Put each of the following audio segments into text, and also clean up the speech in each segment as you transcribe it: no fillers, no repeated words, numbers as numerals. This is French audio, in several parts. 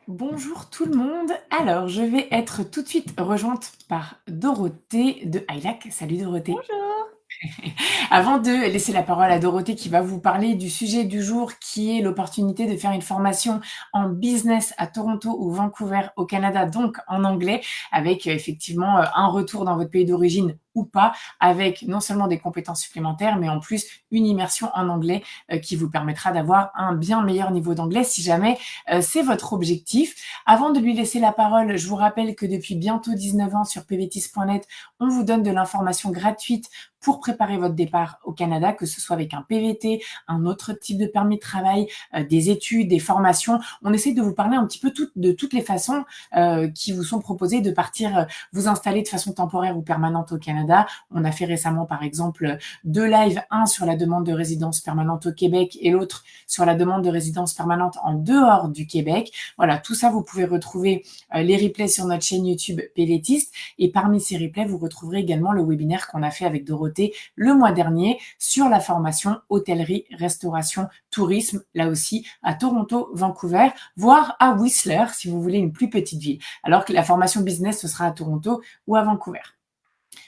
Bonjour tout le monde. Alors, je vais être tout de suite rejointe par Dorothée de Ailac. Salut Dorothée. Bonjour. Avant de laisser la parole à Dorothée qui va vous parler du sujet du jour qui est l'opportunité de faire une formation en business à Toronto ou Vancouver au Canada, donc en anglais, avec effectivement un retour dans votre pays d'origine ou pas, avec non seulement des compétences supplémentaires, mais en plus une immersion en anglais qui vous permettra d'avoir un bien meilleur niveau d'anglais si jamais c'est votre objectif. Avant de lui laisser la parole, je vous rappelle que depuis bientôt 19 ans sur pvtis.net, on vous donne de l'information gratuite pour préparer votre départ au Canada, que ce soit avec un PVT, un autre type de permis de travail, des études, des formations. On essaie de vous parler un petit peu de toutes les façons qui vous sont proposées de partir vous installer de façon temporaire ou permanente au Canada. On a fait récemment, par exemple, deux lives, un sur la demande de résidence permanente au Québec et l'autre sur la demande de résidence permanente en dehors du Québec. Voilà, tout ça, vous pouvez retrouver les replays sur notre chaîne YouTube PVTiste. Et parmi ces replays, vous retrouverez également le webinaire qu'on a fait avec Dorothée le mois dernier sur la formation hôtellerie, restauration, tourisme, là aussi à Toronto, Vancouver, voire à Whistler si vous voulez une plus petite ville. Alors que la formation business, ce sera à Toronto ou à Vancouver.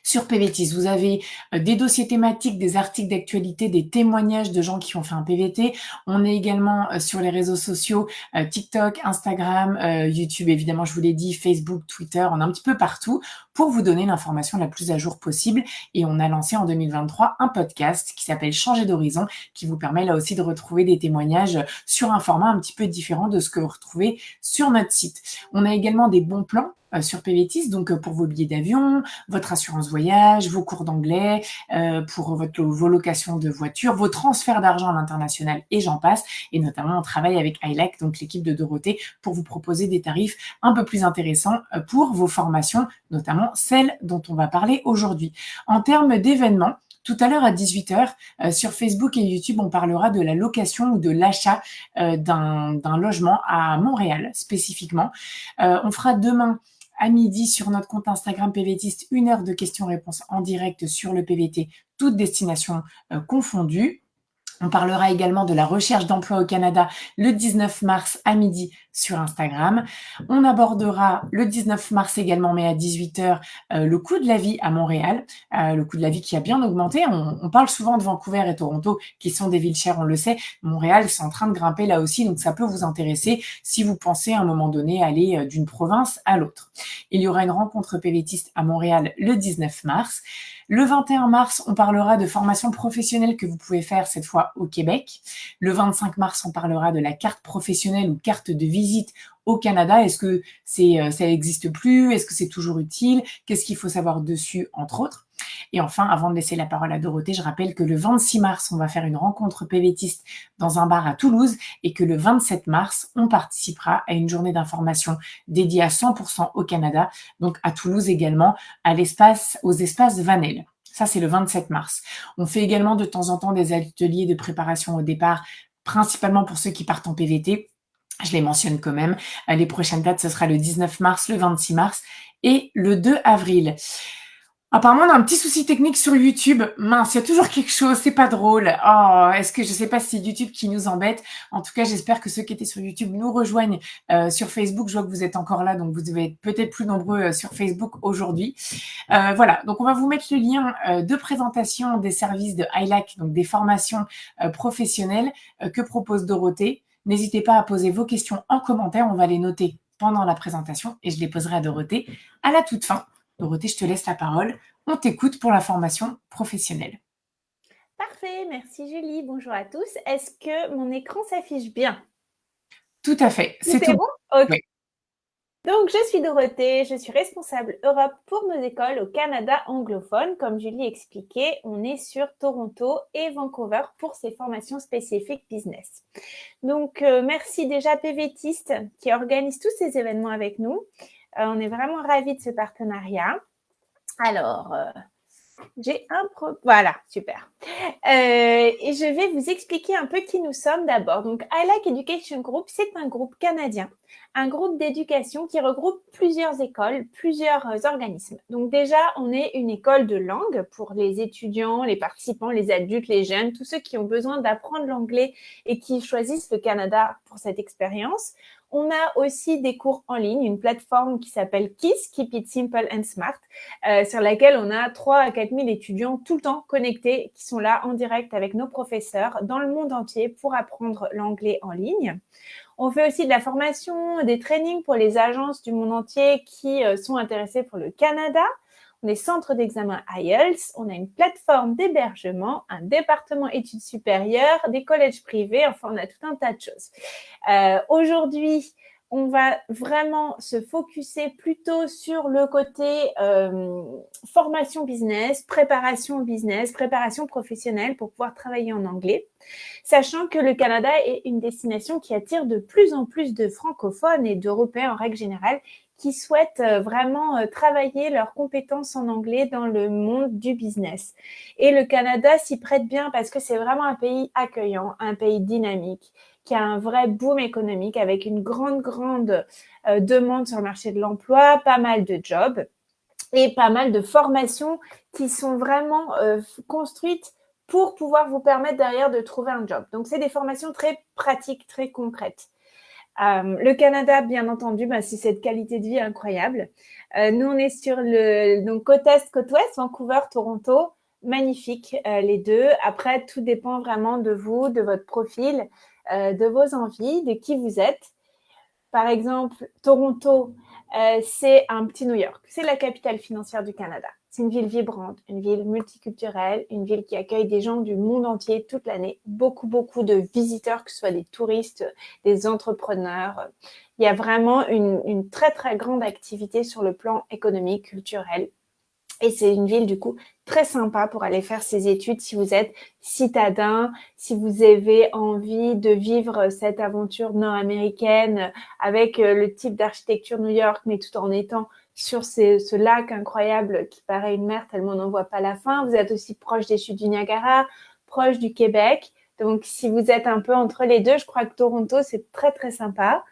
Sur PVTIS, vous avez des dossiers thématiques, des articles d'actualité, des témoignages de gens qui ont fait un PVT. On est également sur les réseaux sociaux, TikTok, Instagram, YouTube, évidemment, je vous l'ai dit, Facebook, Twitter, on est un petit peu partout pour vous donner l'information la plus à jour possible. Et on a lancé en 2023 un podcast qui s'appelle Changer d'horizon, qui vous permet là aussi de retrouver des témoignages sur un format un petit peu différent de ce que vous retrouvez sur notre site. On a également des bons plans sur PVTIS, donc pour vos billets d'avion, votre assurance voyage, vos cours d'anglais, pour vos locations de voitures, vos transferts d'argent à l'international et j'en passe. Et notamment, on travaille avec ILAC, donc l'équipe de Dorothée, pour vous proposer des tarifs un peu plus intéressants pour vos formations, notamment celles dont on va parler aujourd'hui. En termes d'événements, tout à l'heure à 18h, sur Facebook et YouTube, on parlera de la location ou de l'achat d'un logement à Montréal spécifiquement. On fera demain à midi sur notre compte Instagram PVTiste, 1 heure de questions-réponses en direct sur le PVT, toutes destinations confondues. On parlera également de la recherche d'emploi au Canada le 19 mars à midi sur Instagram. On abordera le 19 mars également, mais à 18h, le coût de la vie à Montréal, le coût de la vie qui a bien augmenté. On parle souvent de Vancouver et Toronto, qui sont des villes chères, on le sait. Montréal, c'est en train de grimper là aussi, donc ça peut vous intéresser si vous pensez à un moment donné aller d'une province à l'autre. Il y aura une rencontre PVTiste à Montréal le 19 mars. Le 21 mars, on parlera de formation professionnelle que vous pouvez faire cette fois au Québec. Le 25 mars, on parlera de la carte professionnelle ou carte de visite au Canada. Est-ce que ça n'existe plus? Est-ce que c'est toujours utile? Qu'est-ce qu'il faut savoir dessus, entre autres? Et enfin, avant de laisser la parole à Dorothée, je rappelle que le 26 mars, on va faire une rencontre PVTiste dans un bar à Toulouse et que le 27 mars, on participera à une journée d'information dédiée à 100% au Canada, donc à Toulouse également, aux espaces Vanel. Ça, c'est le 27 mars. On fait également de temps en temps des ateliers de préparation au départ, principalement pour ceux qui partent en PVT. Je les mentionne quand même. Les prochaines dates, ce sera le 19 mars, le 26 mars et le 2 avril. Apparemment, on a un petit souci technique sur YouTube. Mince, il y a toujours quelque chose, c'est pas drôle. Oh, je sais pas si c'est YouTube qui nous embête. En tout cas, j'espère que ceux qui étaient sur YouTube nous rejoignent sur Facebook. Je vois que vous êtes encore là, donc vous devez être peut-être plus nombreux sur Facebook aujourd'hui. Voilà, donc on va vous mettre le lien de présentation des services de ILAC, donc des formations professionnelles que propose Dorothée. N'hésitez pas à poser vos questions en commentaire, on va les noter pendant la présentation et je les poserai à Dorothée à la toute fin. Dorothée, je te laisse la parole. On t'écoute pour la formation professionnelle. Parfait, merci Julie. Bonjour à tous. Est-ce que mon écran s'affiche bien? Tout à fait, Tout c'est est tout. bon? Ok. Oui. Donc, je suis Dorothée, je suis responsable Europe pour nos écoles au Canada anglophone. Comme Julie expliquait, on est sur Toronto et Vancouver pour ces formations spécifiques business. Donc, merci déjà PVTiste qui organise tous ces événements avec nous. On est vraiment ravis de ce partenariat. Alors, voilà, super. Et je vais vous expliquer un peu qui nous sommes d'abord. Donc, ILAC Education Group, c'est un groupe canadien, un groupe d'éducation qui regroupe plusieurs écoles, plusieurs organismes. Donc déjà, on est une école de langue pour les étudiants, les participants, les adultes, les jeunes, tous ceux qui ont besoin d'apprendre l'anglais et qui choisissent le Canada pour cette expérience. On a aussi des cours en ligne, une plateforme qui s'appelle KISS, Keep It Simple and Smart, sur laquelle on a 3 à 4 000 étudiants tout le temps connectés qui sont là en direct avec nos professeurs dans le monde entier pour apprendre l'anglais en ligne. On fait aussi de la formation, des trainings pour les agences du monde entier qui sont intéressées pour le Canada. On est centre d'examen IELTS, on a une plateforme d'hébergement, un département études supérieures, des collèges privés, enfin on a tout un tas de choses. Aujourd'hui, on va vraiment se focuser plutôt sur le côté formation business, préparation professionnelle pour pouvoir travailler en anglais, sachant que le Canada est une destination qui attire de plus en plus de francophones et d'Européens en règle générale qui souhaitent vraiment travailler leurs compétences en anglais dans le monde du business. Et le Canada s'y prête bien parce que c'est vraiment un pays accueillant, un pays dynamique, qui a un vrai boom économique avec une grande demande sur le marché de l'emploi, pas mal de jobs et pas mal de formations qui sont vraiment construites pour pouvoir vous permettre derrière de trouver un job. Donc, c'est des formations très pratiques, très concrètes. Le Canada, bien entendu, c'est cette qualité de vie incroyable. Nous, on est sur donc côte est, côte ouest, Vancouver, Toronto, magnifique les deux. Après, tout dépend vraiment de vous, de votre profil, de vos envies, de qui vous êtes. Par exemple, Toronto, c'est un petit New York. C'est la capitale financière du Canada. C'est une ville vibrante, une ville multiculturelle, une ville qui accueille des gens du monde entier toute l'année. Beaucoup de visiteurs, que ce soit des touristes, des entrepreneurs. Il y a vraiment une très, très grande activité sur le plan économique, culturel. Et c'est une ville, du coup, très sympa pour aller faire ses études si vous êtes citadin, si vous avez envie de vivre cette aventure nord-américaine avec le type d'architecture New York, mais tout en étant sur ce lac incroyable qui paraît une mer tellement on n'en voit pas la fin. Vous êtes aussi proche des chutes du Niagara, proche du Québec. Donc, si vous êtes un peu entre les deux, je crois que Toronto, c'est très, très sympa.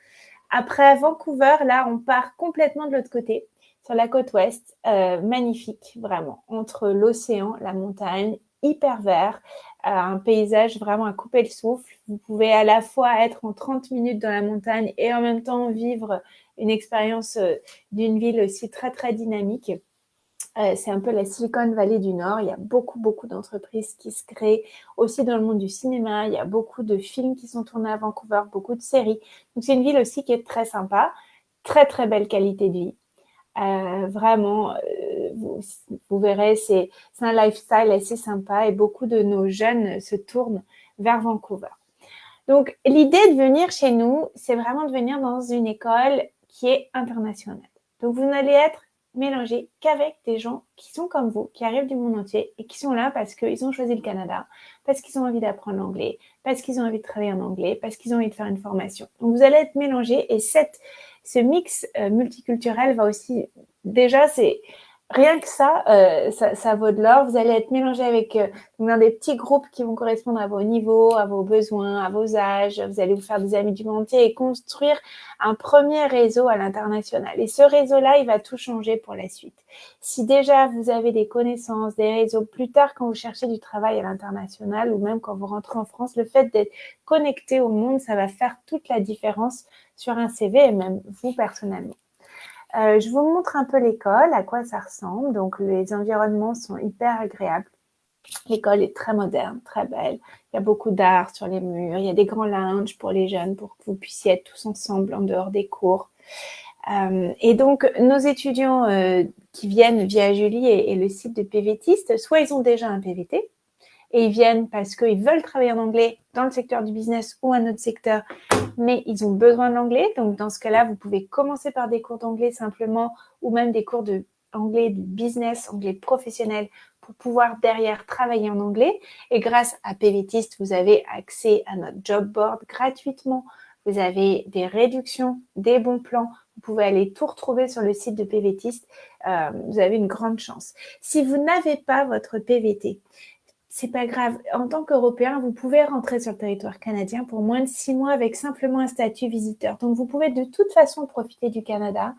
Après Vancouver, là, on part complètement de l'autre côté, sur la côte ouest, magnifique, vraiment, entre l'océan, la montagne, hyper vert, un paysage vraiment à couper le souffle. Vous pouvez à la fois être en 30 minutes dans la montagne et en même temps vivre une expérience d'une ville aussi très, très dynamique. C'est un peu la Silicon Valley du Nord. Il y a beaucoup d'entreprises qui se créent. Aussi dans le monde du cinéma, il y a beaucoup de films qui sont tournés à Vancouver, beaucoup de séries. Donc, c'est une ville aussi qui est très sympa. Très, très belle qualité de vie. Vraiment, vous verrez, c'est un lifestyle assez sympa et beaucoup de nos jeunes se tournent vers Vancouver. Donc, l'idée de venir chez nous, c'est vraiment de venir dans une école qui est internationale. Donc, vous n'allez être mélangé qu'avec des gens qui sont comme vous, qui arrivent du monde entier et qui sont là parce qu'ils ont choisi le Canada, parce qu'ils ont envie d'apprendre l'anglais, parce qu'ils ont envie de travailler en anglais, parce qu'ils ont envie de faire une formation. Donc, vous allez être mélangé et ce mix multiculturel va aussi, déjà, c'est rien que ça vaut de l'or. Vous allez être mélangé avec dans des petits groupes qui vont correspondre à vos niveaux, à vos besoins, à vos âges. Vous allez vous faire des amis du monde entier et construire un premier réseau à l'international. Et ce réseau-là, il va tout changer pour la suite. Si déjà vous avez des connaissances, des réseaux, plus tard quand vous cherchez du travail à l'international ou même quand vous rentrez en France, le fait d'être connecté au monde, ça va faire toute la différence sur un CV et même vous personnellement. Je vous montre un peu l'école, à quoi ça ressemble. Donc, les environnements sont hyper agréables. L'école est très moderne, très belle. Il y a beaucoup d'art sur les murs. Il y a des grands lounges pour les jeunes pour que vous puissiez être tous ensemble en dehors des cours. Et donc, nos étudiants qui viennent via Julie et le site de PVTiste, soit ils ont déjà un PVT, et ils viennent parce qu'ils veulent travailler en anglais dans le secteur du business ou un autre secteur, mais ils ont besoin de l'anglais. Donc, dans ce cas-là, vous pouvez commencer par des cours d'anglais simplement ou même des cours d'anglais de business, anglais professionnel pour pouvoir derrière travailler en anglais. Et grâce à PVTiste, vous avez accès à notre job board gratuitement. Vous avez des réductions, des bons plans. Vous pouvez aller tout retrouver sur le site de PVTiste. Vous avez une grande chance. Si vous n'avez pas votre PVT, c'est pas grave. En tant qu'Européen, vous pouvez rentrer sur le territoire canadien pour moins de 6 mois avec simplement un statut visiteur. Donc, vous pouvez de toute façon profiter du Canada.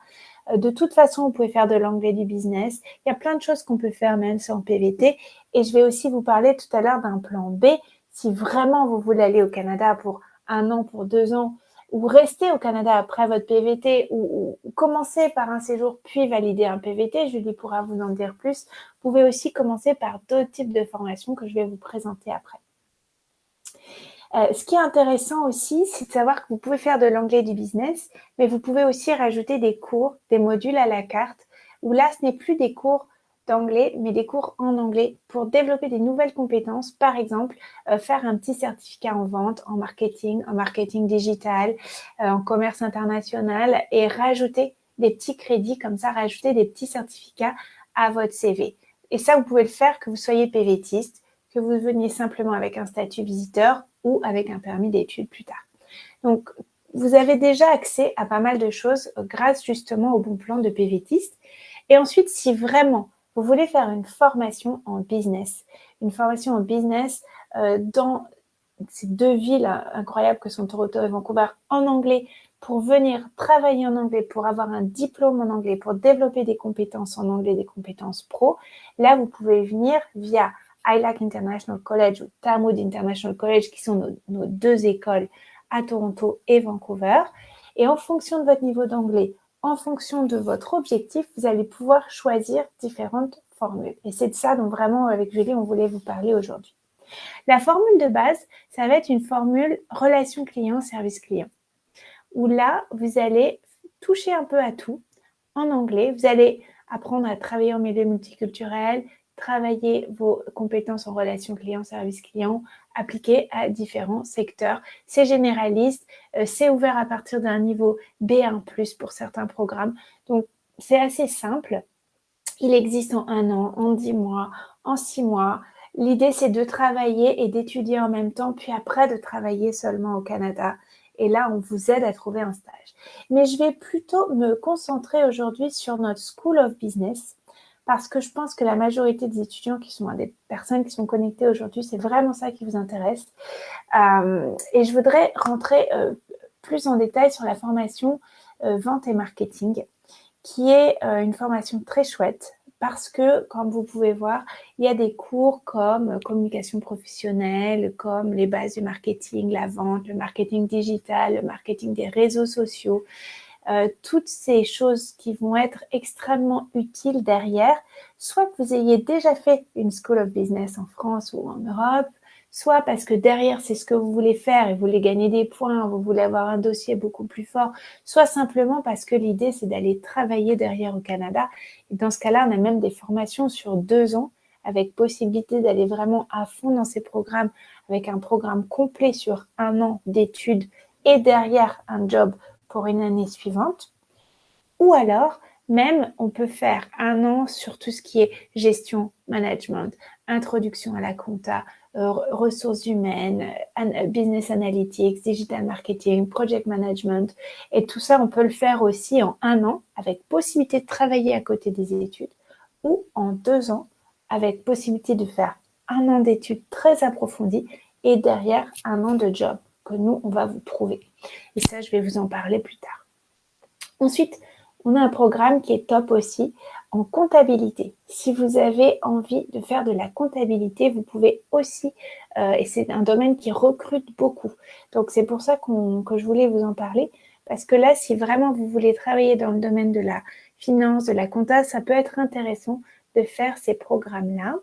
De toute façon, vous pouvez faire de l'anglais du business. Il y a plein de choses qu'on peut faire même sans PVT. Et je vais aussi vous parler tout à l'heure d'un plan B. Si vraiment vous voulez aller au Canada pour 1 an, pour 2 ans, ou rester au Canada après votre PVT ou commencer par un séjour puis valider un PVT, Julie pourra vous en dire plus. Vous pouvez aussi commencer par d'autres types de formations que je vais vous présenter après. Ce qui est intéressant aussi, c'est de savoir que vous pouvez faire de l'anglais du business, mais vous pouvez aussi rajouter des cours, des modules à la carte, où là, ce n'est plus des cours d'anglais, mais des cours en anglais pour développer des nouvelles compétences. Par exemple, faire un petit certificat en vente, en marketing digital, en commerce international et rajouter des petits crédits comme ça, rajouter des petits certificats à votre CV. Et ça, vous pouvez le faire que vous soyez PVTiste, que vous veniez simplement avec un statut visiteur ou avec un permis d'études plus tard. Donc, vous avez déjà accès à pas mal de choses grâce justement au bon plan de PVTiste. Et ensuite, si vraiment vous voulez faire une formation en business dans ces deux villes incroyables que sont Toronto et Vancouver en anglais, pour venir travailler en anglais, pour avoir un diplôme en anglais, pour développer des compétences en anglais, des compétences pro, là, vous pouvez venir via ILAC International College ou Talmud International College, qui sont nos deux écoles à Toronto et Vancouver. Et en fonction de votre niveau d'anglais, en fonction de votre objectif, vous allez pouvoir choisir différentes formules. Et c'est de ça dont vraiment, avec Julie, on voulait vous parler aujourd'hui. La formule de base, ça va être une formule relation client, service client, où là, vous allez toucher un peu à tout en anglais. Vous allez apprendre à travailler en milieu multiculturel, travailler vos compétences en relation client, service client, appliquées à différents secteurs. C'est généraliste, c'est ouvert à partir d'un niveau B1+ pour certains programmes. Donc, c'est assez simple. Il existe en 1 an, en 10 mois, en 6 mois. L'idée, c'est de travailler et d'étudier en même temps, puis après de travailler seulement au Canada. Et là, on vous aide à trouver un stage. Mais je vais plutôt me concentrer aujourd'hui sur notre School of Business parce que je pense que la majorité des étudiants qui sont des personnes qui sont connectées aujourd'hui, c'est vraiment ça qui vous intéresse. Et je voudrais rentrer plus en détail sur la formation vente et marketing, qui est une formation très chouette parce que, comme vous pouvez voir, il y a des cours comme communication professionnelle, comme les bases du marketing, la vente, le marketing digital, le marketing des réseaux sociaux, toutes ces choses qui vont être extrêmement utiles derrière, soit que vous ayez déjà fait une School of Business en France ou en Europe, soit parce que derrière, c'est ce que vous voulez faire et vous voulez gagner des points, vous voulez avoir un dossier beaucoup plus fort, soit simplement parce que l'idée, c'est d'aller travailler derrière au Canada. Et dans ce cas-là, on a même des formations sur 2 ans avec possibilité d'aller vraiment à fond dans ces programmes, avec un programme complet sur 1 an d'études et derrière un job pour une année suivante. Ou alors, même, on peut faire 1 an sur tout ce qui est gestion, management, introduction à la compta, ressources humaines, business analytics, digital marketing, project management. Et tout ça, on peut le faire aussi en 1 an avec possibilité de travailler à côté des études ou en 2 ans avec possibilité de faire 1 an d'études très approfondies et derrière 1 an de job que nous, on va vous trouver. Et ça, je vais vous en parler plus tard. Ensuite, on a un programme qui est top aussi en comptabilité. Si vous avez envie de faire de la comptabilité, vous pouvez aussi, et c'est un domaine qui recrute beaucoup. Donc, c'est pour ça que je voulais vous en parler. Parce que là, si vraiment vous voulez travailler dans le domaine de la finance, de la compta, ça peut être intéressant de faire ces programmes-là.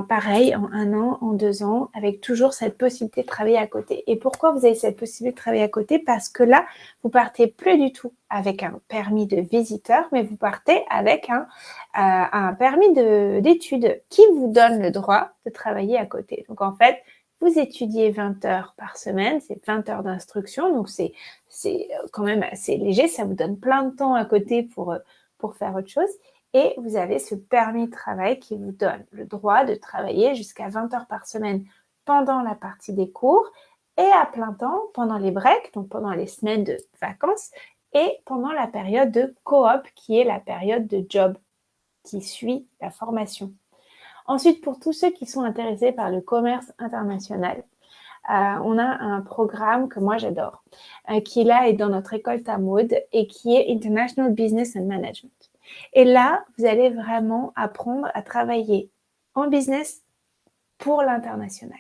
Pareil, en 1 an, en 2 ans, avec toujours cette possibilité de travailler à côté. Et pourquoi vous avez cette possibilité de travailler à côté? Parce que là, vous partez plus du tout avec un permis de visiteur, mais vous partez avec un permis d'études qui vous donne le droit de travailler à côté. Donc, en fait, vous étudiez 20 heures par semaine, c'est 20 heures d'instruction, donc c'est quand même assez léger, ça vous donne plein de temps à côté pour faire autre chose. Et vous avez ce permis de travail qui vous donne le droit de travailler jusqu'à 20 heures par semaine pendant la partie des cours et à plein temps pendant les breaks, donc pendant les semaines de vacances et pendant la période de coop qui est la période de job qui suit la formation. Ensuite, pour tous ceux qui sont intéressés par le commerce international, on a un programme que moi j'adore, qui là est dans notre école Talmud et qui est International Business and Management. Et là, vous allez vraiment apprendre à travailler en business pour l'international.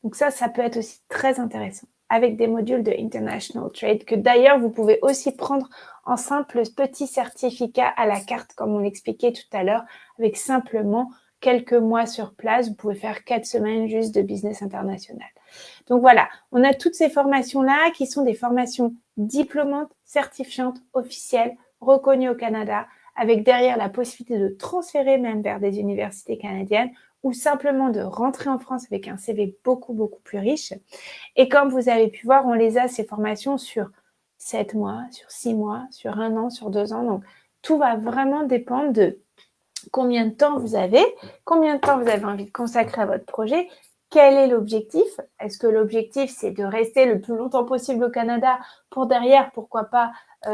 Donc ça peut être aussi très intéressant. avec des modules de International Trade que d'ailleurs vous pouvez aussi prendre en simple petit certificat à la carte comme on l'expliquait tout à l'heure avec simplement quelques mois sur place. Vous pouvez faire 4 semaines juste de business international. Donc voilà, on a toutes ces formations-là qui sont des formations diplômantes, certifiantes, officielles, reconnues au Canada, avec derrière la possibilité de transférer même vers des universités canadiennes ou simplement de rentrer en France avec un CV beaucoup, beaucoup plus riche. Et comme vous avez pu voir, on les a, ces formations, sur 7 mois, sur 6 mois, sur 1 an, sur 2 ans. Donc, tout va vraiment dépendre de combien de temps vous avez envie de consacrer à votre projet, quel est l'objectif. Est-ce que l'objectif, c'est de rester le plus longtemps possible au Canada pour derrière, pourquoi pas,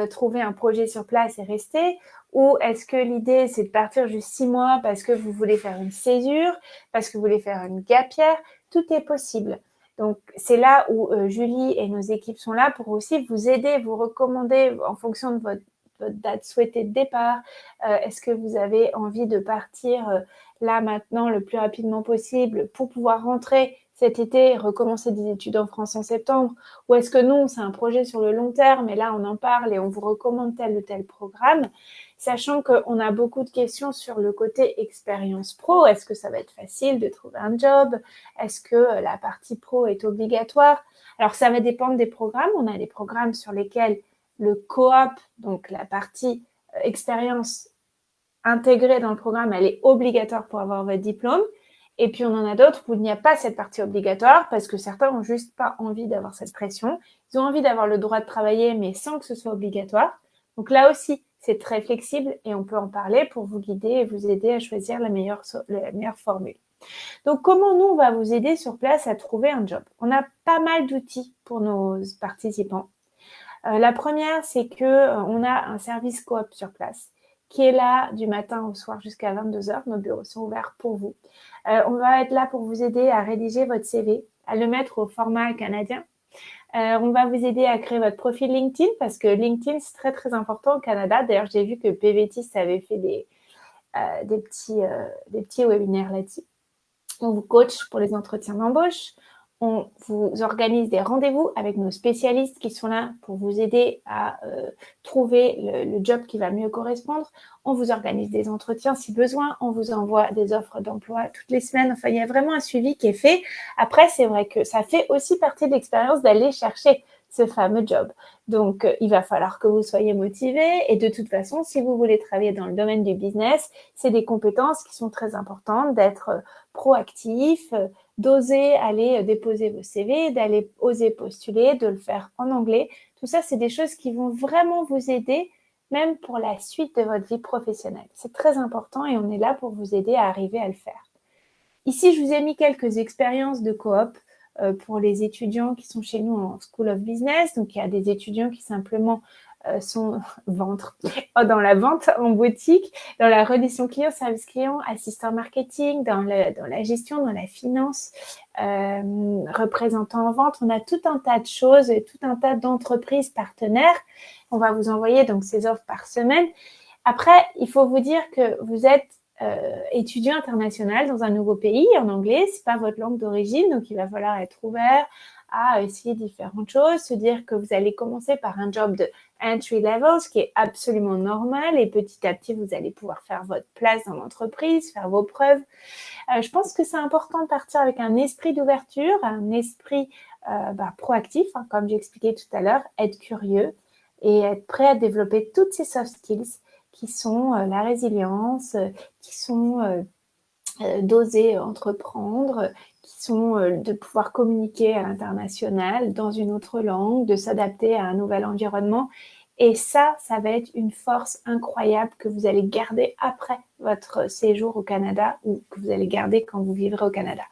trouver un projet sur place et rester? Ou est-ce que l'idée, c'est de partir juste 6 mois parce que vous voulez faire une césure, parce que vous voulez faire une gap year? Tout est possible. Donc, c'est là où Julie et nos équipes sont là pour aussi vous aider, vous recommander en fonction de votre date souhaitée de départ. Est-ce que vous avez envie de partir là maintenant le plus rapidement possible pour pouvoir rentrer cet été et recommencer des études en France en septembre? Ou est-ce que non, c'est un projet sur le long terme et là on en parle et on vous recommande tel ou tel programme? Sachant qu'on a beaucoup de questions sur le côté expérience pro. Est-ce que ça va être facile de trouver un job? Est-ce que la partie pro est obligatoire? Alors ça va dépendre des programmes. On a des programmes sur lesquels le coop, donc la partie expérience intégrée dans le programme, elle est obligatoire pour avoir votre diplôme. Et puis, on en a d'autres où il n'y a pas cette partie obligatoire parce que certains n'ont juste pas envie d'avoir cette pression. Ils ont envie d'avoir le droit de travailler, mais sans que ce soit obligatoire. Donc là aussi, c'est très flexible et on peut en parler pour vous guider et vous aider à choisir la meilleure formule. Donc, comment nous, on va vous aider sur place à trouver un job? On a pas mal d'outils pour nos participants. La première, c'est qu'on a un service coop sur place qui est là du matin au soir jusqu'à 22h. Nos bureaux sont ouverts pour vous. On va être là pour vous aider à rédiger votre CV, à le mettre au format canadien. On va vous aider à créer votre profil LinkedIn parce que LinkedIn, c'est très, très important au Canada. D'ailleurs, j'ai vu que PVTIS avait fait des petits webinaires là-dessus. On vous coach pour les entretiens d'embauche. On vous organise des rendez-vous avec nos spécialistes qui sont là pour vous aider à trouver le job qui va mieux correspondre. On vous organise des entretiens si besoin. On vous envoie des offres d'emploi toutes les semaines. Enfin, il y a vraiment un suivi qui est fait. Après, c'est vrai que ça fait aussi partie de l'expérience d'aller chercher ce fameux job. Donc, il va falloir que vous soyez motivé. Et de toute façon, si vous voulez travailler dans le domaine du business, c'est des compétences qui sont très importantes, d'être proactif, d'oser aller déposer vos CV, d'aller oser postuler, de le faire en anglais. Tout ça, c'est des choses qui vont vraiment vous aider, même pour la suite de votre vie professionnelle. C'est très important et on est là pour vous aider à arriver à le faire. Ici, je vous ai mis quelques expériences de coop pour les étudiants qui sont chez nous en School of Business. Donc, il y a des étudiants qui simplement sont dans la vente en boutique, dans la relation client, service client, assistant marketing, dans la gestion, dans la finance, représentant en vente. On a tout un tas de choses, tout un tas d'entreprises partenaires. On va vous envoyer donc ces offres par semaine. Après, il faut vous dire que vous êtes étudiant international dans un nouveau pays en anglais, c'est pas votre langue d'origine, donc il va falloir être ouvert à essayer différentes choses, se dire que vous allez commencer par un job de entry level, ce qui est absolument normal, et petit à petit vous allez pouvoir faire votre place dans l'entreprise, faire vos preuves. Je pense que c'est important de partir avec un esprit d'ouverture, un esprit proactif, hein, comme j'expliquais tout à l'heure, être curieux et être prêt à développer toutes ces soft skills qui sont la résilience, qui sont d'oser entreprendre, qui sont de pouvoir communiquer à l'international dans une autre langue, de s'adapter à un nouvel environnement. Et ça va être une force incroyable que vous allez garder après votre séjour au Canada ou que vous allez garder quand vous vivrez au Canada.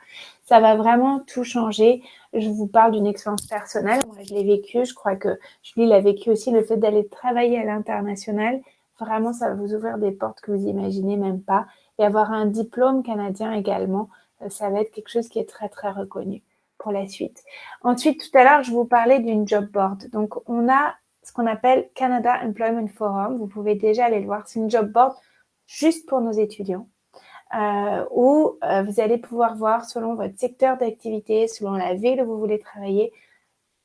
Ça va vraiment tout changer. Je vous parle d'une expérience personnelle. Moi, je l'ai vécu. Je crois que Julie l'a vécu aussi. Le fait d'aller travailler à l'international, vraiment, ça va vous ouvrir des portes que vous imaginez même pas. Et avoir un diplôme canadien également, ça va être quelque chose qui est très, très reconnu pour la suite. Ensuite, tout à l'heure, je vous parlais d'une job board. Donc, on a ce qu'on appelle Canada Employment Forum. Vous pouvez déjà aller le voir. C'est une job board juste pour nos étudiants. Où vous allez pouvoir voir selon votre secteur d'activité, selon la ville où vous voulez travailler,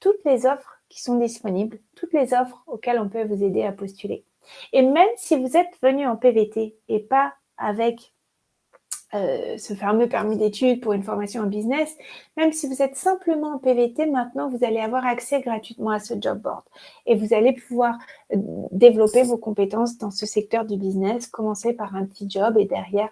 toutes les offres qui sont disponibles, toutes les offres auxquelles on peut vous aider à postuler. Et même si vous êtes venu en PVT et pas avec ce fameux permis d'études pour une formation en business, même si vous êtes simplement en PVT, maintenant, vous allez avoir accès gratuitement à ce job board et vous allez pouvoir développer vos compétences dans ce secteur du business, commencer par un petit job et derrière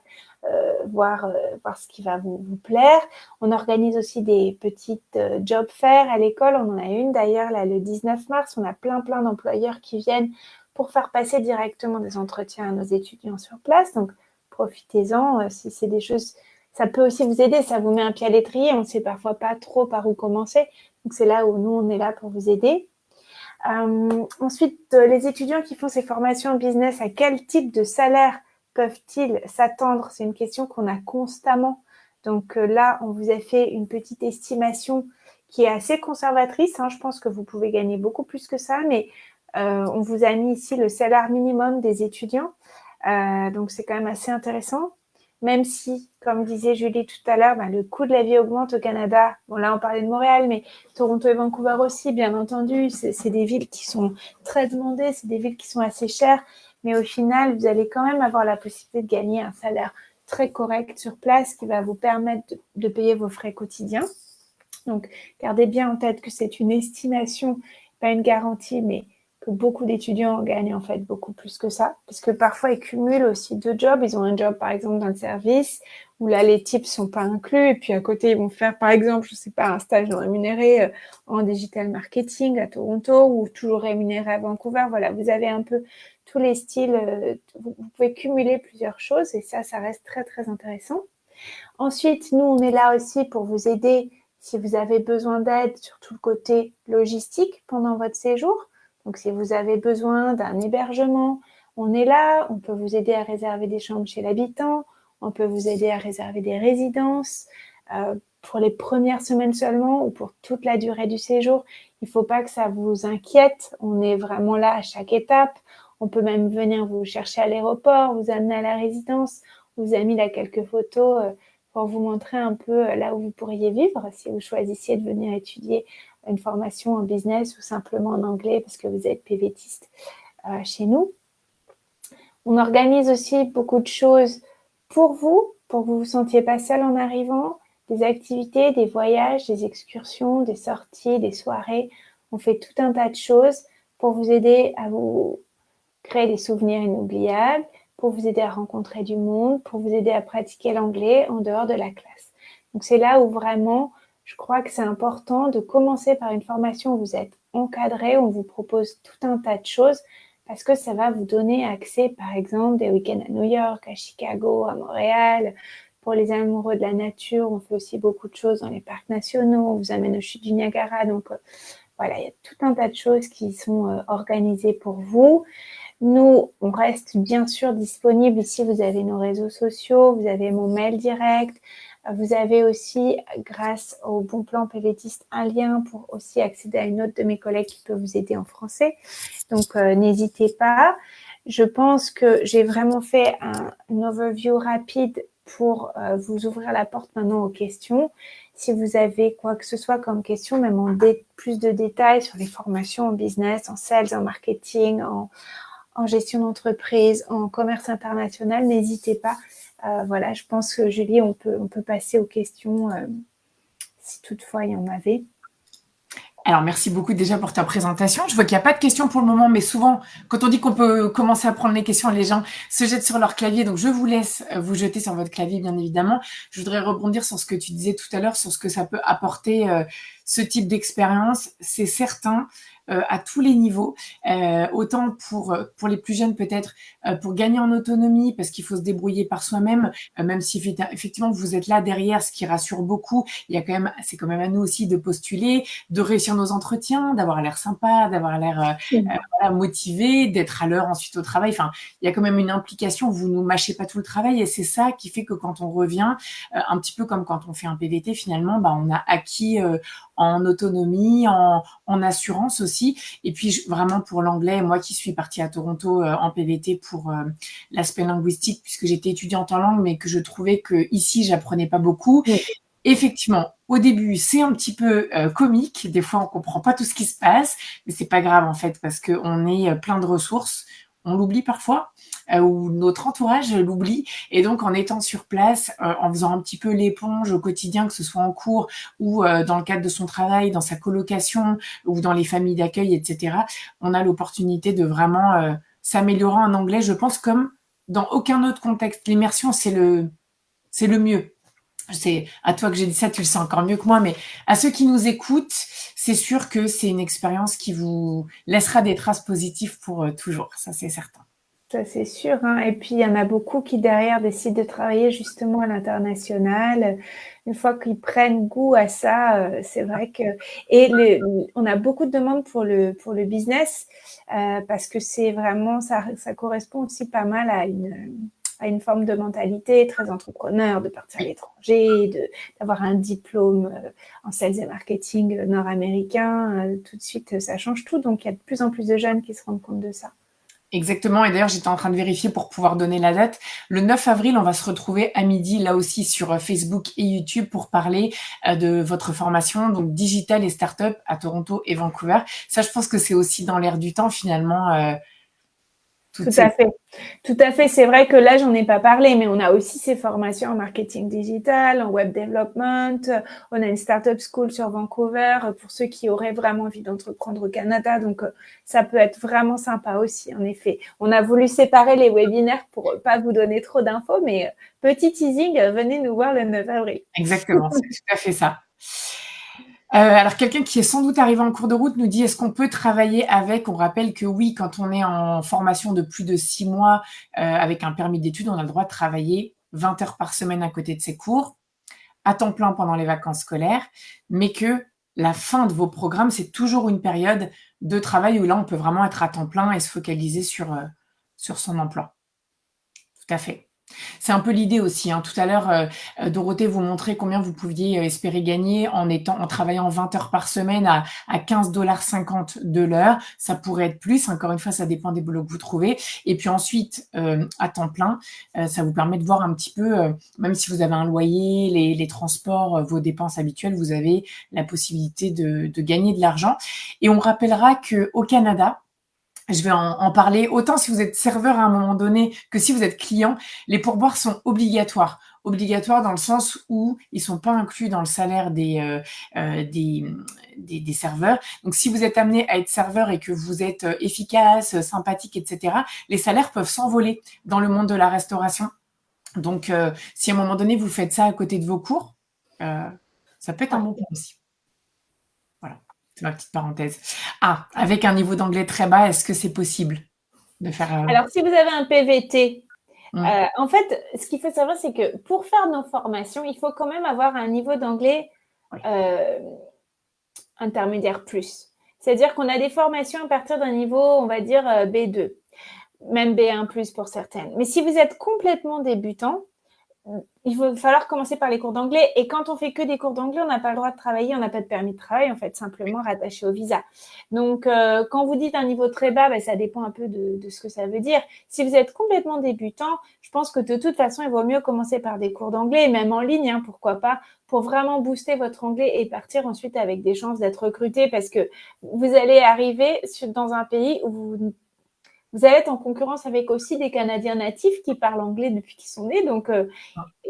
voir ce qui va vous plaire. On organise aussi des petites job fairs à l'école. On en a une d'ailleurs là, le 19 mars. On a plein d'employeurs qui viennent pour faire passer directement des entretiens à nos étudiants sur place. Donc, profitez-en. Si c'est des choses, ça peut aussi vous aider. Ça vous met un pied à l'étrier. On ne sait parfois pas trop par où commencer. Donc, c'est là où nous, on est là pour vous aider. Ensuite, les étudiants qui font ces formations en business, à quel type de salaire peuvent-ils s'attendre? C'est une question qu'on a constamment. Donc là, on vous a fait une petite estimation qui est assez conservatrice. Je pense que vous pouvez gagner beaucoup plus que ça, mais on vous a mis ici le salaire minimum des étudiants. Donc c'est quand même assez intéressant. Même si, comme disait Julie tout à l'heure, le coût de la vie augmente au Canada. Bon, là, on parlait de Montréal, mais Toronto et Vancouver aussi, bien entendu. C'est des villes qui sont très demandées, c'est des villes qui sont assez chères. Mais au final, vous allez quand même avoir la possibilité de gagner un salaire très correct sur place qui va vous permettre de payer vos frais quotidiens. Donc, gardez bien en tête que c'est une estimation, pas une garantie, mais que beaucoup d'étudiants gagnent en fait beaucoup plus que ça, parce que parfois ils cumulent aussi 2 jobs. Ils ont un job par exemple dans le service où là les tips sont pas inclus, et puis à côté ils vont faire par exemple, je sais pas, un stage non rémunéré en digital marketing à Toronto ou toujours rémunéré à Vancouver. Voilà, vous avez un peu tous les styles. Vous pouvez cumuler plusieurs choses et ça reste très intéressant. Ensuite, nous on est là aussi pour vous aider si vous avez besoin d'aide sur tout le côté logistique pendant votre séjour. Donc, si vous avez besoin d'un hébergement, on est là. On peut vous aider à réserver des chambres chez l'habitant. On peut vous aider à réserver des résidences pour les premières semaines seulement ou pour toute la durée du séjour. Il ne faut pas que ça vous inquiète. On est vraiment là à chaque étape. On peut même venir vous chercher à l'aéroport, vous amener à la résidence. On vous a mis là quelques photos pour vous montrer un peu là où vous pourriez vivre si vous choisissiez de venir étudier une formation en business ou simplement en anglais parce que vous êtes PVTiste chez nous. On organise aussi beaucoup de choses pour que vous sentiez pas seul en arrivant, des activités, des voyages, des excursions, des sorties, des soirées. On fait tout un tas de choses pour vous aider à vous créer des souvenirs inoubliables, pour vous aider à rencontrer du monde, pour vous aider à pratiquer l'anglais en dehors de la classe. Donc c'est là où vraiment je crois que c'est important de commencer par une formation où vous êtes encadré, où on vous propose tout un tas de choses parce que ça va vous donner accès, par exemple, des week-ends à New York, à Chicago, à Montréal. Pour les amoureux de la nature, on fait aussi beaucoup de choses dans les parcs nationaux. On vous amène aux chutes du Niagara. Donc, voilà, il y a tout un tas de choses qui sont organisées pour vous. Nous, on reste bien sûr disponible. Ici, vous avez nos réseaux sociaux, vous avez mon mail direct. Vous avez aussi, grâce au Bon Plan PVTiste, un lien pour aussi accéder à une autre de mes collègues qui peut vous aider en français. Donc, n'hésitez pas. Je pense que j'ai vraiment fait un overview rapide pour vous ouvrir la porte maintenant aux questions. Si vous avez quoi que ce soit comme question, même en plus de détails sur les formations en business, en sales, en marketing, en gestion d'entreprise, en commerce international, n'hésitez pas. Voilà, je pense que Julie, on peut passer aux questions si toutefois il y en avait. Alors, merci beaucoup déjà pour ta présentation. Je vois qu'il n'y a pas de questions pour le moment, mais souvent, quand on dit qu'on peut commencer à prendre les questions, les gens se jettent sur leur clavier. Donc, je vous laisse vous jeter sur votre clavier, bien évidemment. Je voudrais rebondir sur ce que tu disais tout à l'heure, sur ce que ça peut apporter ce type d'expérience. C'est certain. À tous les niveaux, autant pour les plus jeunes peut-être pour gagner en autonomie parce qu'il faut se débrouiller par soi-même, même si effectivement vous êtes là derrière, ce qui rassure beaucoup. Il y a quand même, c'est quand même à nous aussi de postuler, de réussir nos entretiens, d'avoir l'air sympa, d'avoir l'air voilà, motivé, d'être à l'heure ensuite au travail. Enfin, il y a quand même une implication. Vous nous mâchez pas tout le travail et c'est ça qui fait que quand on revient, un petit peu comme quand on fait un PVT, finalement, on a acquis en autonomie, en assurance aussi. Et puis vraiment pour l'anglais, moi qui suis partie à Toronto en PVT pour l'aspect linguistique, puisque j'étais étudiante en langue, mais que je trouvais que ici j'apprenais pas beaucoup. Oui. Effectivement, Au début, c'est un petit peu comique. Des fois, on comprend pas tout ce qui se passe, mais c'est pas grave en fait parce qu'on est plein de ressources. On l'oublie parfois ou notre entourage l'oublie. Et donc, en étant sur place, en faisant un petit peu l'éponge au quotidien, que ce soit en cours ou dans le cadre de son travail, dans sa colocation ou dans les familles d'accueil, etc., on a l'opportunité de vraiment s'améliorer en anglais, je pense, comme dans aucun autre contexte. L'immersion, c'est le mieux. C'est à toi que j'ai dit ça, tu le sais encore mieux que moi, mais à ceux qui nous écoutent, c'est sûr que c'est une expérience qui vous laissera des traces positives pour toujours, ça c'est certain. Ça, c'est sûr, hein. Et puis, il y en a beaucoup qui, derrière, décident de travailler justement à l'international. Une fois qu'ils prennent goût à ça, c'est vrai que... Et on a beaucoup de demandes pour le business parce que c'est vraiment... Ça correspond aussi pas mal à une forme de mentalité très entrepreneur, de partir à l'étranger, d'avoir un diplôme en sales et marketing nord-américain. Tout de suite, ça change tout. Donc, il y a de plus en plus de jeunes qui se rendent compte de ça. Exactement, et d'ailleurs j'étais en train de vérifier pour pouvoir donner la date. Le 9 avril, on va se retrouver à midi, là aussi sur Facebook et YouTube pour parler de votre formation, donc digital et start-up à Toronto et Vancouver. Ça, je pense que c'est aussi dans l'air du temps finalement. Tout à fait. Tout à fait. C'est vrai que là, j'en ai pas parlé, mais on a aussi ces formations en marketing digital, en web development. On a une startup school sur Vancouver pour ceux qui auraient vraiment envie d'entreprendre au Canada. Donc, ça peut être vraiment sympa aussi, en effet. On a voulu séparer les webinaires pour pas vous donner trop d'infos, mais petit teasing, venez nous voir le 9 avril. Exactement, c'est tout à fait ça. Alors quelqu'un qui est sans doute arrivé en cours de route nous dit est-ce qu'on peut travailler avec? On rappelle que oui, quand on est en formation de plus de 6 mois avec un permis d'études, on a le droit de travailler 20 heures par semaine à côté de ses cours, à temps plein pendant les vacances scolaires, mais que la fin de vos programmes, c'est toujours une période de travail où là, on peut vraiment être à temps plein et se focaliser sur son emploi. Tout à fait. C'est un peu l'idée aussi, hein. Tout à l'heure, Dorothée vous montrait combien vous pouviez espérer gagner en travaillant 20 heures par semaine à 15,50 $ de l'heure. Ça pourrait être plus. Encore une fois, ça dépend des boulots que vous trouvez. Et puis ensuite, à temps plein, ça vous permet de voir un petit peu, même si vous avez un loyer, les transports, vos dépenses habituelles, vous avez la possibilité de gagner de l'argent. Et on rappellera qu'au Canada, je vais en parler autant si vous êtes serveur à un moment donné que si vous êtes client. Les pourboires sont obligatoires. Obligatoires dans le sens où ils sont pas inclus dans le salaire des serveurs. Donc, si vous êtes amené à être serveur et que vous êtes efficace, sympathique, etc., les salaires peuvent s'envoler dans le monde de la restauration. Donc, si à un moment donné, vous faites ça à côté de vos cours, ça peut être un bon point aussi. Voilà. C'est ma petite parenthèse. Ah, avec un niveau d'anglais très bas, est-ce que c'est possible de faire... Alors, si vous avez un PVT, en fait, ce qu'il faut savoir, c'est que pour faire nos formations, il faut quand même avoir un niveau d'anglais intermédiaire plus. C'est-à-dire qu'on a des formations à partir d'un niveau, on va dire, B2, même B1 plus pour certaines. Mais si vous êtes complètement débutant, il va falloir commencer par les cours d'anglais. Et quand on fait que des cours d'anglais, on n'a pas le droit de travailler, on n'a pas de permis de travail, en fait, simplement rattaché au visa. Donc, quand vous dites un niveau très bas, ça dépend un peu de ce que ça veut dire. Si vous êtes complètement débutant, je pense que de toute façon, il vaut mieux commencer par des cours d'anglais, même en ligne, hein, pourquoi pas, pour vraiment booster votre anglais et partir ensuite avec des chances d'être recruté, parce que vous allez arriver dans un pays où vous allez être en concurrence avec aussi des Canadiens natifs qui parlent anglais depuis qu'ils sont nés. Donc,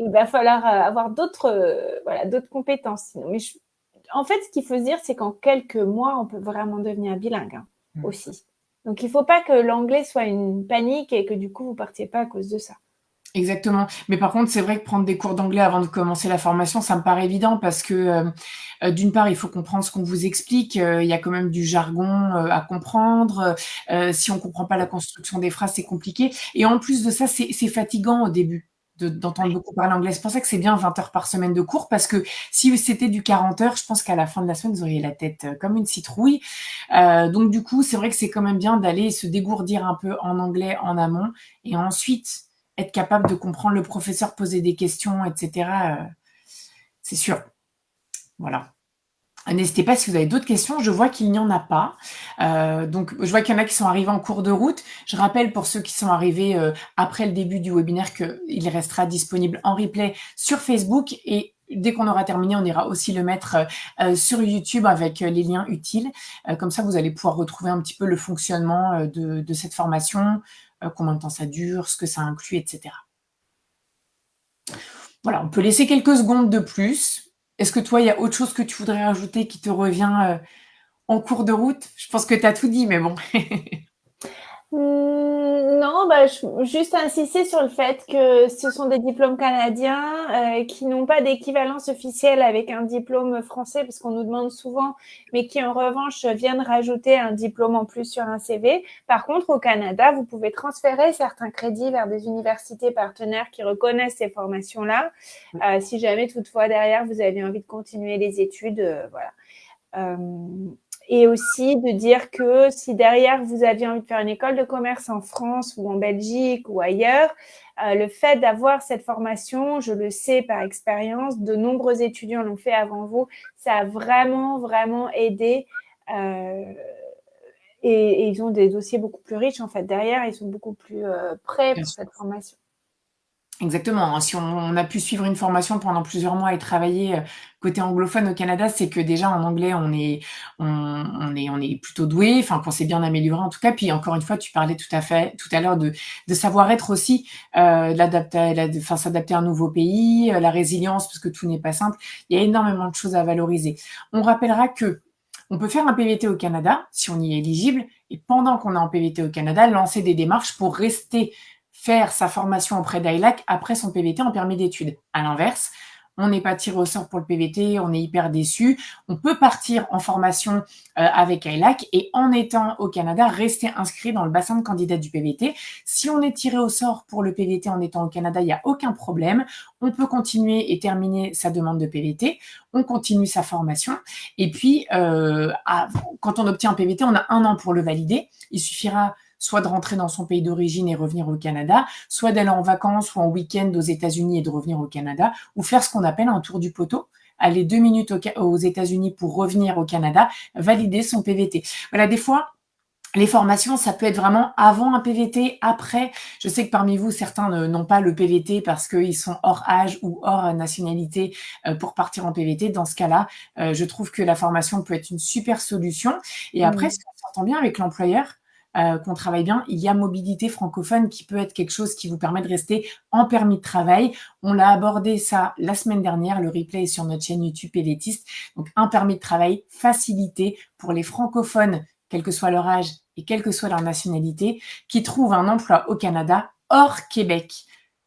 il va falloir avoir d'autres compétences. Sinon. Mais en fait, ce qu'il faut se dire, c'est qu'en quelques mois, on peut vraiment devenir bilingue aussi. Donc, il ne faut pas que l'anglais soit une panique et que du coup, vous ne partiez pas à cause de ça. Exactement. Mais par contre, c'est vrai que prendre des cours d'anglais avant de commencer la formation, ça me paraît évident parce que d'une part, il faut comprendre ce qu'on vous explique. Il y a quand même du jargon à comprendre. Si on comprend pas la construction des phrases, c'est compliqué. Et en plus de ça, c'est fatigant au début d'entendre beaucoup parler anglais. C'est pour ça que c'est bien 20 heures par semaine de cours parce que si c'était du 40 heures, je pense qu'à la fin de la semaine, vous auriez la tête comme une citrouille. Donc du coup, c'est vrai que c'est quand même bien d'aller se dégourdir un peu en anglais en amont et ensuite être capable de comprendre le professeur, poser des questions, etc. C'est sûr. Voilà. N'hésitez pas si vous avez d'autres questions. Je vois qu'il n'y en a pas. Donc, je vois qu'il y en a qui sont arrivés en cours de route. Je rappelle pour ceux qui sont arrivés après le début du webinaire qu'il restera disponible en replay sur Facebook et dès qu'on aura terminé, on ira aussi le mettre sur YouTube avec les liens utiles. Comme ça, vous allez pouvoir retrouver un petit peu le fonctionnement de cette formation, combien de temps ça dure, ce que ça inclut, etc. Voilà, on peut laisser quelques secondes de plus. Est-ce que toi, il y a autre chose que tu voudrais rajouter qui te revient en cours de route? Je pense que tu as tout dit, mais bon. Non, juste insister sur le fait que ce sont des diplômes canadiens qui n'ont pas d'équivalence officielle avec un diplôme français, parce qu'on nous demande souvent, mais qui en revanche viennent rajouter un diplôme en plus sur un CV. Par contre, au Canada, vous pouvez transférer certains crédits vers des universités partenaires qui reconnaissent ces formations-là, si jamais toutefois derrière vous avez envie de continuer les études, voilà. Et aussi de dire que si derrière vous aviez envie de faire une école de commerce en France ou en Belgique ou ailleurs, le fait d'avoir cette formation, je le sais par expérience, de nombreux étudiants l'ont fait avant vous, ça a vraiment, vraiment aidé. Et ils ont des dossiers beaucoup plus riches en fait derrière, ils sont beaucoup plus prêts pour cette formation. Exactement, hein. Si on a pu suivre une formation pendant plusieurs mois et travailler côté anglophone au Canada, c'est que déjà en anglais on est plutôt doué, enfin qu'on s'est bien amélioré en tout cas. Puis encore une fois, tu parlais tout à l'heure de savoir-être aussi, s'adapter à un nouveau pays, la résilience parce que tout n'est pas simple. Il y a énormément de choses à valoriser. On rappellera que on peut faire un PVT au Canada si on y est éligible et pendant qu'on est en PVT au Canada, lancer des démarches pour rester faire sa formation auprès d'ILAC après son PVT en permis d'études. À l'inverse, on n'est pas tiré au sort pour le PVT, on est hyper déçu. On peut partir en formation avec ILAC et en étant au Canada, rester inscrit dans le bassin de candidats du PVT. Si on est tiré au sort pour le PVT en étant au Canada, il n'y a aucun problème. On peut continuer et terminer sa demande de PVT. On continue sa formation. Et puis, quand on obtient un PVT, on a 1 an pour le valider. Il suffira soit de rentrer dans son pays d'origine et revenir au Canada, soit d'aller en vacances ou en week-end aux États-Unis et de revenir au Canada, ou faire ce qu'on appelle un tour du poteau, aller 2 minutes aux États-Unis pour revenir au Canada, valider son PVT. Voilà, des fois, les formations, ça peut être vraiment avant un PVT, après. Je sais que parmi vous, certains n'ont pas le PVT parce qu'ils sont hors âge ou hors nationalité pour partir en PVT. Dans ce cas-là, je trouve que la formation peut être une super solution. Et après, si on s'entend bien avec l'employeur, qu'on travaille bien, il y a mobilité francophone qui peut être quelque chose qui vous permet de rester en permis de travail. On l'a abordé ça la semaine dernière, le replay est sur notre chaîne YouTube PVTiste. Donc un permis de travail facilité pour les francophones, quel que soit leur âge et quelle que soit leur nationalité, qui trouvent un emploi au Canada hors Québec.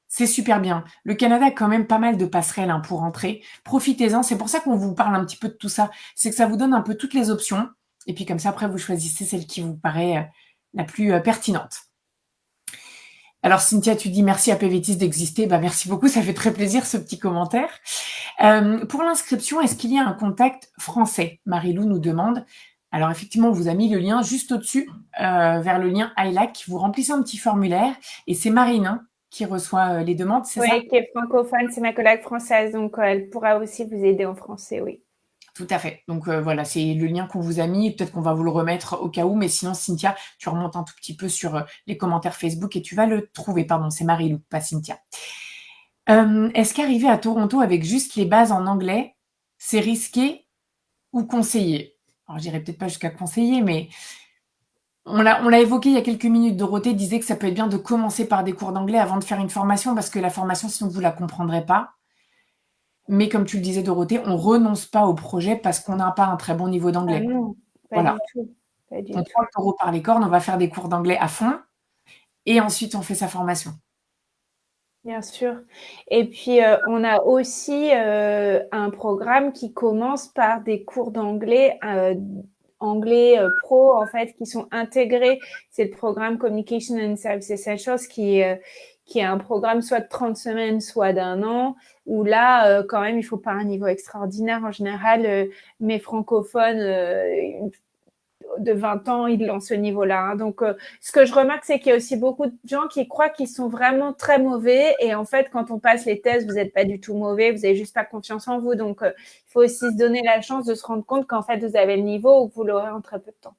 C'est super bien. Le Canada a quand même pas mal de passerelles pour entrer. Profitez-en. C'est pour ça qu'on vous parle un petit peu de tout ça. C'est que ça vous donne un peu toutes les options. Et puis comme ça, après, vous choisissez celle qui vous paraît la plus pertinente. Alors Cynthia, tu dis merci à PVTis d'exister. Merci beaucoup, ça fait très plaisir ce petit commentaire. Pour l'inscription, est-ce qu'il y a un contact français? Marie-Lou nous demande. Alors effectivement, on vous a mis le lien juste au-dessus vers le lien ILAC. Vous remplissez un petit formulaire et c'est Marine qui reçoit les demandes, c'est ça? Oui, qui est francophone, c'est ma collègue française, donc elle pourra aussi vous aider en français, oui. Tout à fait. Donc voilà, c'est le lien qu'on vous a mis. Peut-être qu'on va vous le remettre au cas où, mais sinon, Cynthia, tu remontes un tout petit peu sur les commentaires Facebook et tu vas le trouver. Pardon, c'est Marie-Lou, pas Cynthia. Est-ce qu'arriver à Toronto avec juste les bases en anglais, c'est risqué ou conseillé? Alors, je dirais peut-être pas jusqu'à conseiller, mais on l'a évoqué il y a quelques minutes. Dorothée disait que ça peut être bien de commencer par des cours d'anglais avant de faire une formation, parce que la formation, sinon, vous la comprendrez pas. Mais comme tu le disais, Dorothée, on renonce pas au projet parce qu'on n'a pas un très bon niveau d'anglais. Ah non, pas Voilà. du tout. Pas du On tout. prend le taureau par les cornes, on va faire des cours d'anglais à fond et ensuite on fait sa formation. Bien sûr. Et puis, on a aussi un programme qui commence par des cours d'anglais, anglais pro, en fait, qui sont intégrés. C'est le programme Communication and Service Essentials qui est un programme soit de 30 semaines, soit d'1 an, où là, quand même, il faut pas un niveau extraordinaire. En général, mes francophones de 20 ans, ils lancent ce niveau-là. Hein. Donc, ce que je remarque, c'est qu'il y a aussi beaucoup de gens qui croient qu'ils sont vraiment très mauvais. Et en fait, quand on passe les tests, vous n'êtes pas du tout mauvais. Vous avez juste pas confiance en vous. Donc, il faut aussi se donner la chance de se rendre compte qu'en fait, vous avez le niveau ou que vous l'aurez en très peu de temps.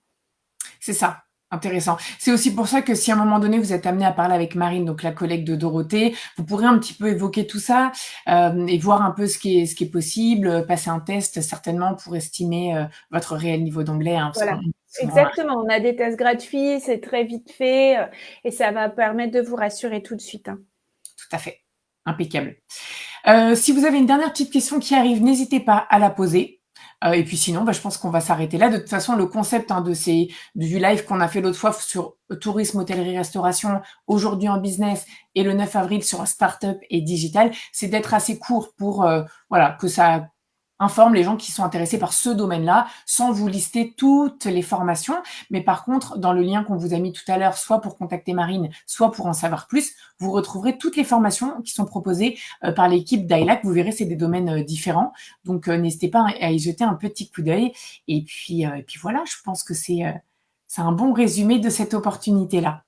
C'est ça. Intéressant. C'est aussi pour ça que si à un moment donné vous êtes amené à parler avec Marine, donc la collègue de Dorothée, vous pourrez un petit peu évoquer tout ça et voir un peu ce qui est possible, passer un test certainement pour estimer votre réel niveau d'anglais. Hein, parce Voilà, qu'on souvent, exactement. On a des tests gratuits, c'est très vite fait et ça va permettre de vous rassurer tout de suite, hein. tout à fait, impeccable. Si vous avez une dernière petite question qui arrive, n'hésitez pas à la poser. Et puis sinon, je pense qu'on va s'arrêter là. De toute façon, le concept du live qu'on a fait l'autre fois sur tourisme, hôtellerie, restauration, aujourd'hui en business et le 9 avril sur startup et digital, c'est d'être assez court pour voilà que ça informe les gens qui sont intéressés par ce domaine-là, sans vous lister toutes les formations. Mais par contre, dans le lien qu'on vous a mis tout à l'heure, soit pour contacter Marine, soit pour en savoir plus, vous retrouverez toutes les formations qui sont proposées par l'équipe d'ILAC. Vous verrez, c'est des domaines différents. Donc, n'hésitez pas à y jeter un petit coup d'œil. Et puis voilà, je pense que c'est un bon résumé de cette opportunité-là.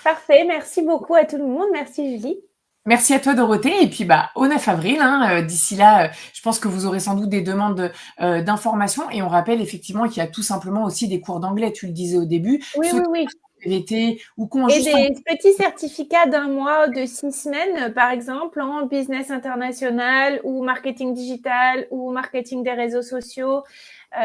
Parfait, merci beaucoup à tout le monde. Merci Julie. Merci à toi Dorothée et puis au 9 avril, hein, d'ici là, je pense que vous aurez sans doute des demandes d'informations et on rappelle effectivement qu'il y a tout simplement aussi des cours d'anglais, tu le disais au début, Oui, ceux oui, qui oui. ont l'été ou qui ont Et juste un... des petits certificats d'un mois, de 6 semaines, par exemple, en business international ou marketing digital ou marketing des réseaux sociaux.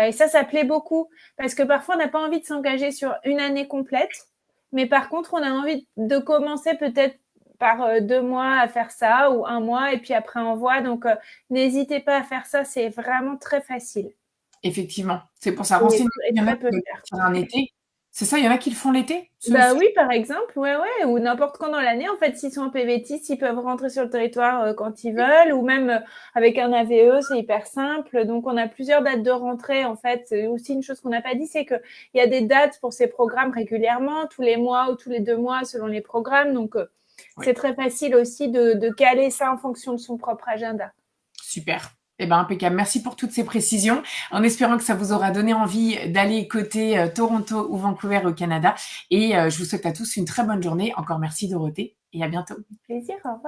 Et ça plaît beaucoup parce que parfois, on n'a pas envie de s'engager sur une année complète. Mais par contre, on a envie de commencer peut-être par 2 mois à faire ça ou 1 mois et puis après on voit. Donc, n'hésitez pas à faire ça. C'est vraiment très facile Effectivement, c'est pour ça, et, renseignez-vous, et il y en a très qui peu veulent cher. partir un été. C'est ça, il y en a qui le font l'été? Bah oui, par exemple, ouais, ouais, ou n'importe quand dans l'année. En fait, s'ils sont en PVT, ils peuvent rentrer sur le territoire quand ils veulent, ou même avec un AVE, c'est hyper simple. Donc, on a plusieurs dates de rentrée. En fait, c'est aussi une chose qu'on n'a pas dit, c'est que il y a des dates pour ces programmes régulièrement, tous les mois ou tous les 2 mois selon les programmes. Donc, Oui, c'est très facile aussi de caler ça en fonction de son propre agenda. super. Eh ben, impeccable. Merci pour toutes ces précisions. En espérant que ça vous aura donné envie d'aller côté Toronto ou Vancouver au Canada. Et je vous souhaite à tous une très bonne journée. Encore merci Dorothée et à bientôt. Plaisir, au revoir.